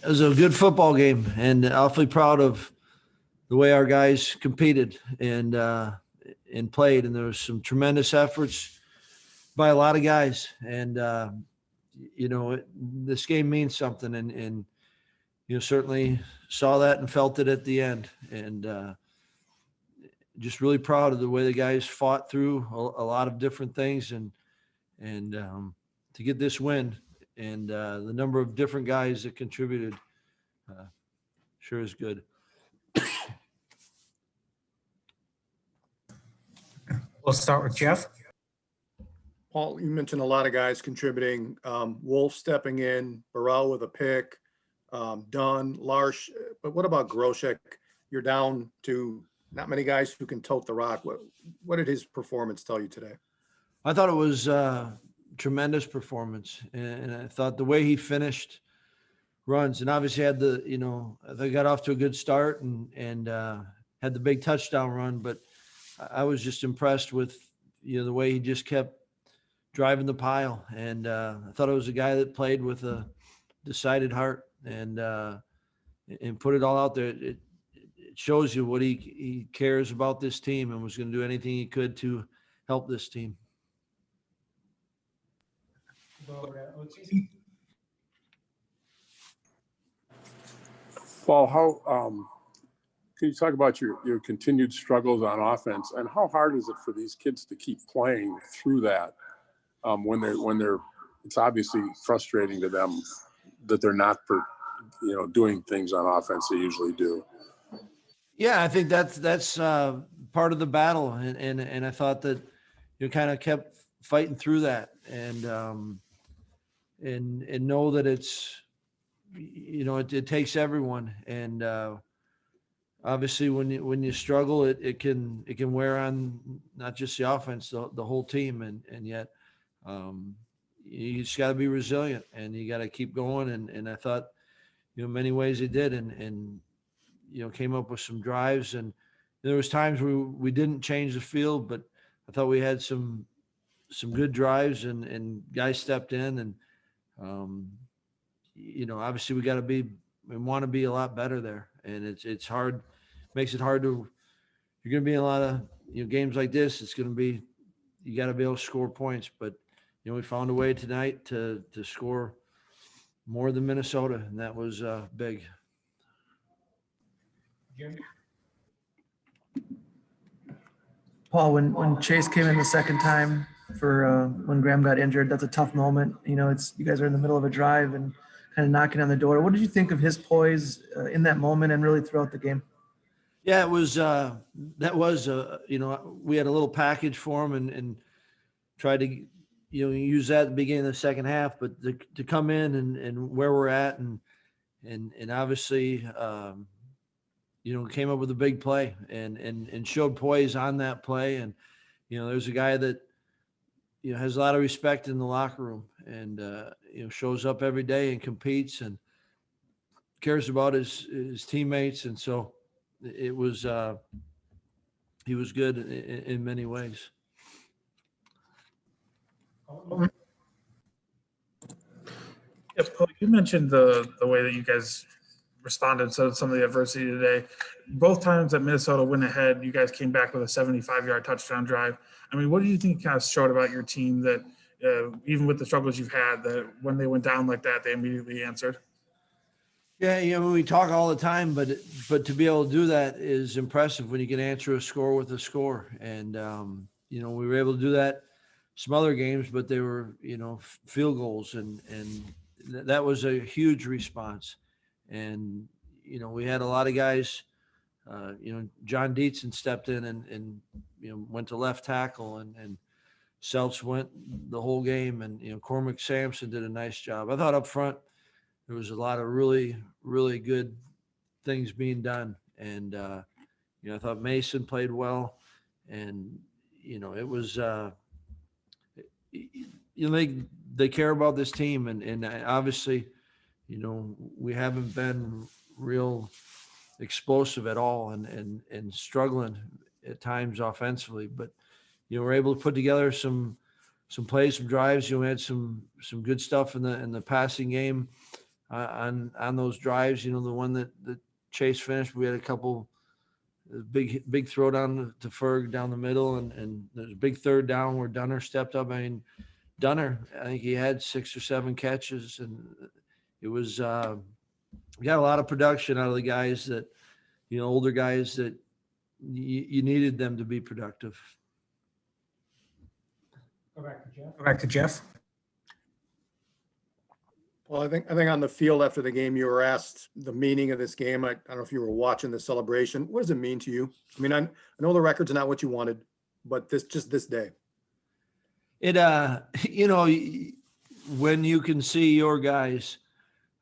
It was a good football game, and awfully proud of the way our guys competed and played. And there was some tremendous efforts by a lot of guys. And this game means something, and certainly saw that and felt it at the end. And just really proud of the way the guys fought through a lot of different things and to get this win and the number of different guys that contributed sure is good. We'll start with Jeff. Paul, you mentioned a lot of guys contributing. Wolf stepping in, Burrell with a pick, Dunn, Larsh. But what about Groshek? You're down to not many guys who can tote the rock. What did his performance tell you today? I thought it was tremendous performance, and I thought the way he finished runs, and obviously had they got off to a good start and had the big touchdown run, but I was just impressed with the way he just kept driving the pile, and I thought it was a guy that played with a decided heart and put it all out there. It shows you what he cares about this team and was going to do anything he could to help this team. Paul, how can you talk about your continued struggles on offense, and how hard is it for these kids to keep playing through that when they're it's obviously frustrating to them that they're not doing things on offense they usually do. Yeah, I think that's part of the battle, and I thought that kind of kept fighting through that and know that it's it takes everyone, and obviously when you struggle, it can wear on not just the offense, the whole team, and yet you just got to be resilient and you got to keep going, and I thought in many ways they did, and came up with some drives, and there was times where we didn't change the field, but I thought we had some good drives and guys stepped in, and obviously we want to be a lot better there, and it's hard, makes it hard to, you're going to be in a lot of games like this. It's going to be, you got to be able to score points, but we found a way tonight to score more than Minnesota, and that was big. Paul, when Chase came in the second time for when Graham got injured, that's a tough moment. It's you guys are in the middle of a drive and kind of knocking on the door. What did you think of his poise in that moment and really throughout the game? Yeah, it was we had a little package for him and tried to use that at the beginning of the second half, but to come in and where we're at and obviously came up with a big play and showed poise on that play, and there's a guy that has a lot of respect in the locker room and shows up every day and competes and cares about his teammates, and so it was he was good in many ways. Yeah, Paul, you mentioned the way that you guys responded to some of the adversity today. Both times that Minnesota went ahead, you guys came back with a 75-yard touchdown drive. I mean, what do you think kind of showed about your team that even with the struggles you've had, that when they went down like that, they immediately answered? Yeah, we talk all the time, but to be able to do that is impressive when you can answer a score with a score. And, we were able to do that some other games, but they were, field goals, and that was a huge response. And, we had a lot of guys, John Dietzen stepped in and went to left tackle, and Seltz went the whole game, and, Cormac Sampson did a nice job. I thought up front, there was a lot of really, really good things being done. And, I thought Mason played well, and, it was, they care about this team, and obviously, we haven't been real explosive at all and struggling at times offensively, but, we're able to put together some plays, some drives. We had some good stuff in the passing game. on those drives. You know, the one that Chase finished, we had a couple big throw down to Ferg down the middle, and there's a big third down where Dunner stepped up. I mean, Dunner, I think he had 6 or 7 catches, and it was we got a lot of production out of the guys that, you know, older guys that you needed them to be productive. Go back to Jeff. Well, I think on the field after the game, you were asked the meaning of this game. I don't know if you were watching the celebration. What does it mean to you? I mean, I know the record's not what you wanted, but this day. It, you know, when you can see your guys,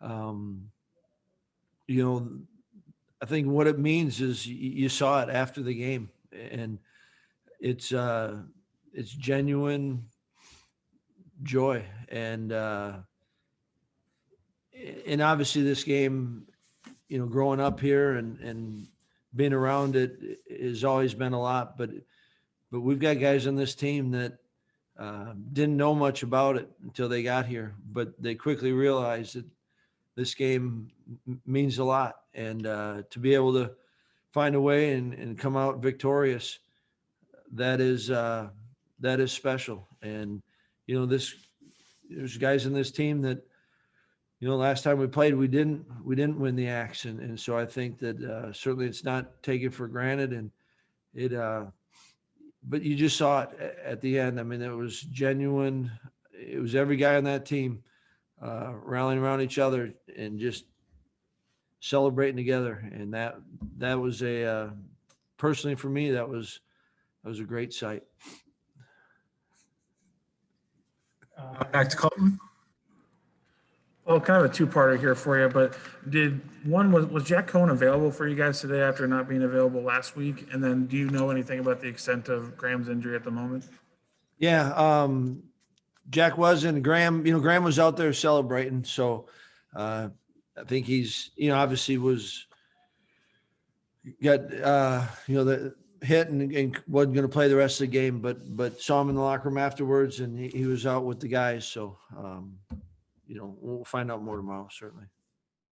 you know, I think what it means is you saw it after the game, and it's genuine joy. And obviously this game, you know, growing up here and being around it has always been a lot, but we've got guys on this team that didn't know much about it until they got here, but they quickly realized that this game means a lot. And to be able to find a way and come out victorious, that is special. And, you know, there's guys in this team that, you know, last time we played, we didn't win the Axe. And so I think that certainly it's not taken for granted, and but you just saw it at the end. I mean, it was genuine. It was every guy on that team rallying around each other and just celebrating together. And that was personally for me, that was a great sight. Back to Colton. Well, kind of a two-parter here for you, but was Jack Cohn available for you guys today after not being available last week? And then do you know anything about the extent of Graham's injury at the moment? Yeah. Jack wasn't. Graham was out there celebrating. So I think he's, you know, obviously got the hit and wasn't going to play the rest of the game, but saw him in the locker room afterwards, and he was out with the guys. So, you know, we'll find out more tomorrow, certainly.